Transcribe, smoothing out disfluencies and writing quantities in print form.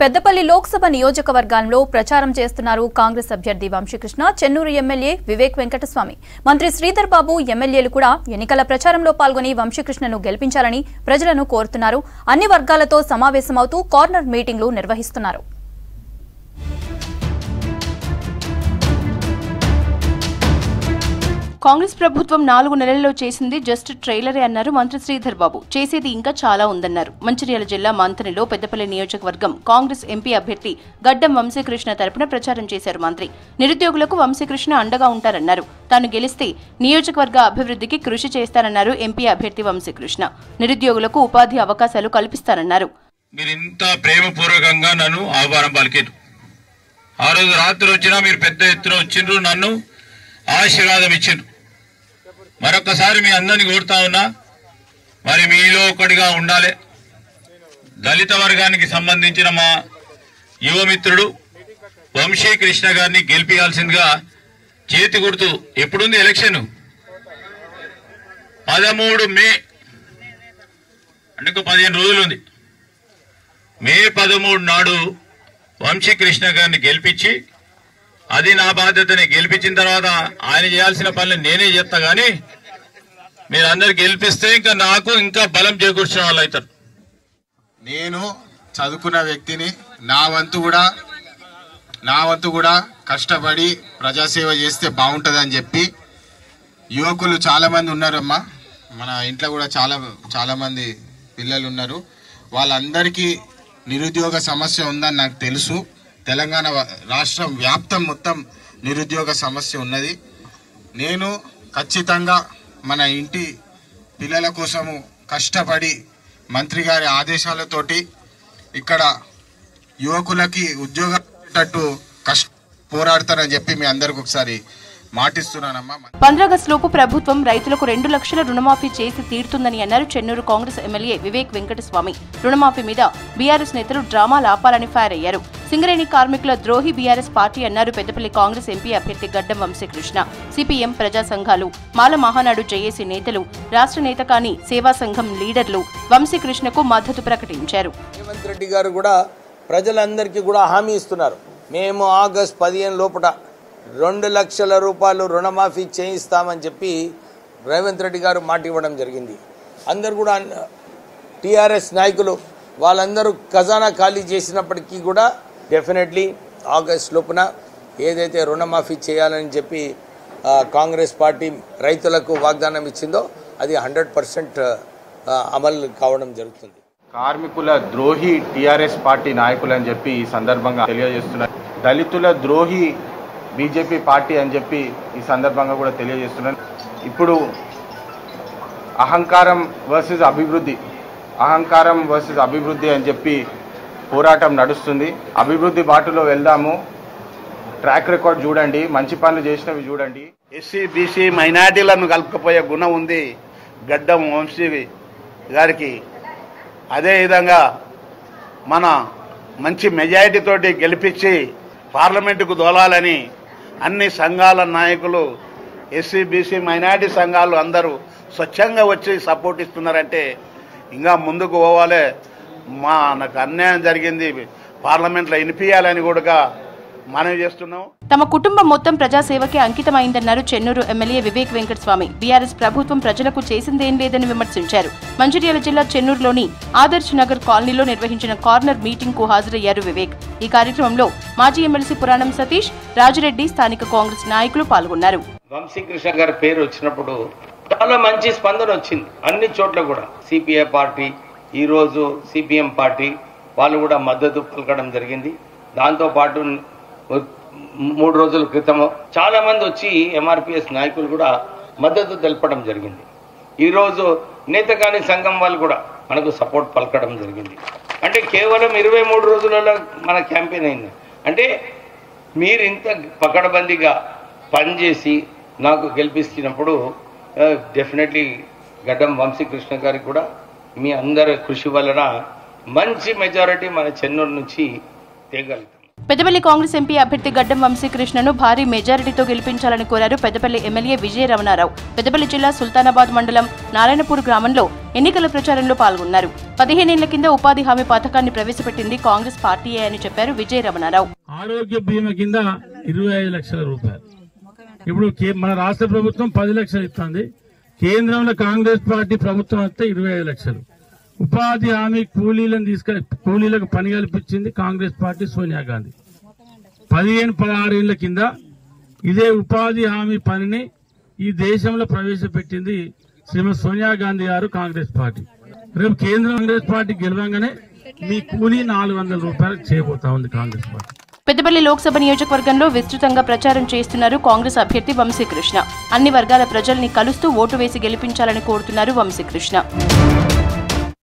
పెద్దపల్లి లోక్సభ నియోజకవర్గంలో ప్రచారం చేస్తున్నారు కాంగ్రెస్ అభ్యర్థి వంశీకృష్ణ, చెన్నూరు ఎమ్మెల్యే వివేక్ వెంకటస్వామి, మంత్రి శ్రీధర్ బాబు ఎమ్మెల్యేలు కూడా ఎన్నికల ప్రచారంలో పాల్గొని వంశీకృష్ణను గెలిపించాలని ప్రజలను కోరుతున్నారు. అన్ని వర్గాలతో సమావేశమవుతూ కార్నర్ మీటింగ్లు నిర్వహిస్తున్నారు. కాంగ్రెస్ ప్రభుత్వం 4 నెలల్లో చేసింది జస్ట్ ట్రైలరే అన్నారు మంత్రి శ్రీధర్ బాబు. చేసేది ఇంకా చాలా ఉందన్నారు. మంచిర్యాల జిల్లా మంథనిలో పెద్దపల్లి నియోజకవర్గం కాంగ్రెస్ ఎంపీ అభ్యర్థి గడ్డం వంశీకృష్ణ తరపున ప్రచారం చేశారు మంత్రి. నిరుద్యోగులకు వంశీకృష్ణ అండగా ఉంటారన్నారు. తాను గెలిస్తే నియోజకవర్గ అభివృద్ధికి కృషి చేస్తానన్నారు ఎంపీ అభ్యర్థి వంశీకృష్ణ. నిరుద్యోగులకు ఉపాధి అవకాశాలు కల్పిస్తానన్నారు. మీరింత ప్రేమపూర్వకంగా నన్ను ఆహ్వానం పలికారు. ఆ రోజు రాత్రి వచ్చినా మీరు పెద్ద ఎత్తున వచ్చిండ్రు, నన్ను ఆశీర్వాదం ఇచ్చిండ్రు. మరొకసారి మీ అందరినీ కోరుతా ఉన్నా, మరి మీలో ఒకటిగా ఉండాలి. దళిత వర్గానికి సంబంధించిన మా యువమిత్రుడు వంశీకృష్ణ గారిని గెలిపించాల్సిందిగా చేతి గుర్తు ఎప్పుడుంది ఎలక్షన్ 13 మే అంటే 15 రోజులు ఉంది. మే 13 నాడు వంశీకృష్ణ గారిని గెలిపించి, అది నా బాధ్యతని గెలిపించిన తర్వాత ఆయన చేయాల్సిన పనులు నేనే చేస్తా. కానీ మీరందరు గెలిపిస్తే ఇంకా నాకు ఇంకా బలం చేకూర్చిన వాళ్ళు అవుతారు. నేను చదువుకున్న వ్యక్తిని, నా వంతు కూడా కష్టపడి ప్రజాసేవ చేస్తే బాగుంటుందని చెప్పి యువకులు చాలా మంది ఉన్నారమ్మా. మన ఇంట్లో కూడా చాలా మంది పిల్లలు ఉన్నారు. వాళ్ళందరికీ నిరుద్యోగ సమస్య ఉందని నాకు తెలుసు. తెలంగాణ రాష్ట్రం వ్యాప్తం మొత్తం నిరుద్యోగ సమస్య ఉన్నది. నేను ఖచ్చితంగా మన ఇంటి పిల్లల కోసము కష్టపడి మంత్రి గారి ఆదేశాలతోటి ఇక్కడ యువకులకి ఉద్యోగం వచ్చేటట్టు పోరాడతానని చెప్పి మీ అందరికి ఒకసారి మాటిస్తున్నానమ్మా. 15 ఆగస్టులోపు ప్రభుత్వం రైతులకు 2 లక్షల రుణమాఫీ చేసి తీరుతుందని అన్నారు చెన్నూరు కాంగ్రెస్ ఎమ్మెల్యే వివేక్ వెంకటస్వామి. రుణమాఫీ మీద బీఆర్ఎస్ నేతలు డ్రామాలు ఆపాలని ఫైర్ అయ్యారు. సింగరేణి కార్మికుల ద్రోహి బీఆర్ఎస్ పార్టీ అన్నారు పెద్దపల్లి కాంగ్రెస్ ఎంపీ అభ్యర్థి గడ్డం వంశీకృష్ణ. సిపిఎం, ప్రజా సంఘాలు, మాల మహానాడు జేఏసీ నేతలు, రాష్ట్ర నేత కాని సేవా సంఘం లీడర్లు వంశీకృష్ణకు మద్దతు ప్రకటించారు. రేవంత్ రెడ్డి గారు కూడా ప్రజలందరికీ కూడా హామీ ఇస్తున్నారు. మేము ఆగస్టు 15 లోపల 2 లక్షల రూపాయలు రుణమాఫీ చేయిస్తామని చెప్పి రేవంత్ రెడ్డి గారు మాట ఇవ్వడం జరిగింది. అందరు కూడా టీఆర్ఎస్ నాయకులు వాళ్ళందరూ ఖజానా ఖాళీ చేసినప్పటికీ కూడా డెఫినెట్లీ ఆగస్టు లోపున ఏదైతే రుణమాఫీ చేయాలని చెప్పి కాంగ్రెస్ పార్టీ రైతులకు వాగ్దానం ఇచ్చిందో అది 100% అమలు కావడం జరుగుతుంది. కార్మికుల ద్రోహి టీఆర్ఎస్ పార్టీ నాయకులు అని చెప్పి ఈ సందర్భంగా తెలియజేస్తున్నారు. దళితుల ద్రోహి బీజేపీ పార్టీ అని చెప్పి ఈ సందర్భంగా కూడా తెలియజేస్తున్నాను. ఇప్పుడు అహంకారం వర్సెస్ అభివృద్ధి అని చెప్పి పోరాటం నడుస్తుంది. అభివృద్ధి బాటలో వెళ్దాము. ట్రాక్ రికార్డ్ చూడండి, మంచి పనులు చేసినవి చూడండి. ఎస్సీ, బీసీ, మైనార్టీలను కలుపుకపోయే గుణం ఉంది గడ్డం వంశీ గారికి. అదేవిధంగా మన మంచి మెజారిటీతోటి గెలిపించి పార్లమెంటుకు దోలాలని అన్ని సంఘాల నాయకులు, ఎస్సీ, బీసీ, మైనార్టీ సంఘాలు అందరూ స్వచ్ఛంగా వచ్చి సపోర్ట్ ఇస్తున్నారంటే ఇంకా ముందుకు పోవాలి. మనకు అన్యాయం జరిగింది పార్లమెంట్లో వినిపించాలని కూడా మనవి చేస్తున్నాం. తమ కుటుంబం మొత్తం ప్రజాసేవకే అంకితమైందన్నారు చెన్నూరు ఎమ్మెల్యే వివేక్ వెంకటస్వామి. బీఆర్ఎస్ ప్రభుత్వం ప్రజలకు చేసిందేం లేదని విమర్శించారు. మంచిర్యాల జిల్లా చెన్నూరులోని ఆదర్శ్ నగర్ కాలనీలో నిర్వహించిన కార్నర్ మీటింగ్ కు హాజరయ్యారు వివేక్. ఈ కార్యక్రమంలో మాజీ ఎమ్మెల్సీ పురాణం సతీష్, రాజిరెడ్డి, స్థానిక కాంగ్రెస్ నాయకులు పాల్గొన్నారు. వంశీకృష్ణ గారి పేరు వచ్చినప్పుడు చాలా మంచి స్పందన వచ్చింది అన్ని చోట్ల కూడా. సిపిఐ పార్టీ, ఈరోజు సిపిఎం పార్టీ వాళ్ళు కూడా మద్దతు పలకడం జరిగింది. దాంతోపాటు 3 రోజుల క్రితం చాలా మంది వచ్చి ఎంఆర్పిఎస్ నాయకులు కూడా మద్దతు తెలపడం జరిగింది. ఈరోజు నేతకాని సంఘం వాళ్ళు కూడా మనకు సపోర్ట్ పలకడం జరిగింది. అంటే కేవలం 23 రోజులలో మన క్యాంపెయిన్ అయింది. అంటే మీరు ఇంత పకడ్బందీగా పనిచేసి నాకు గెలిపిస్తున్నప్పుడు డెఫినెట్లీ గడ్డం వంశీకృష్ణ గారికి కూడా మీ అందరి కృషి వలన మంచి మెజారిటీ మన చెన్నూరు నుంచి తేగలుగుతాం. పెద్దపల్లి కాంగ్రెస్ ఎంపీ అభ్యర్థి గడ్డం వంశీకృష్ణను భారీ మెజారిటీతో గెలిపించాలని కోరారు పెద్దపల్లి ఎమ్మెల్యే విజయ రమణారావు. పెద్దపల్లి జిల్లా సుల్తానాబాద్ మండలం నారాయణపూర్ గ్రామంలో ఎన్నికల ప్రచారంలో పాల్గొన్నారు. 15 ఏళ్ల కింద ఉపాధి హామీ పథకాన్ని ప్రవేశపెట్టింది కాంగ్రెస్ పార్టీయే అని చెప్పారు విజయ రమణారావు. ఆరోగ్య బీమా కింద 25 లక్షల రూపాయలు. ఇప్పుడు మన రాష్ట్ర ప్రభుత్వం 10 లక్షలు ఇస్తుంది. కేంద్రంలో కాంగ్రెస్ పార్టీ ప్రభుత్వం వస్తే 25 లక్షలు. ఉపాధి హామీ కూలీలకు పని కల్పించింది కాంగ్రెస్ పార్టీ సోనియా గాంధీ. 15-16 ఏళ్ల కింద ఇదే ఉపాధి హామీ పనిని ఈ దేశంలో ప్రవేశపెట్టింది శ్రీమతి సోనియా గాంధీ గారు కాంగ్రెస్ పార్టీ. రేపు కేంద్ర కాంగ్రెస్ పార్టీ గెలవంగానే మీ కూలీ 400 రూపాయలు చేయబోతా ఉంది కాంగ్రెస్ పార్టీ. పెద్దపల్లి లోక్సభ నియోజకవర్గంలో విస్తృతంగా ప్రచారం చేస్తున్నారు కాంగ్రెస్ అభ్యర్థి వంశీకృష్ణ. అన్ని వర్గాల ప్రజల్ని కలుస్తూ ఓటు వేసి గెలిపించాలని కోరుతున్నారు వంశీకృష్ణ.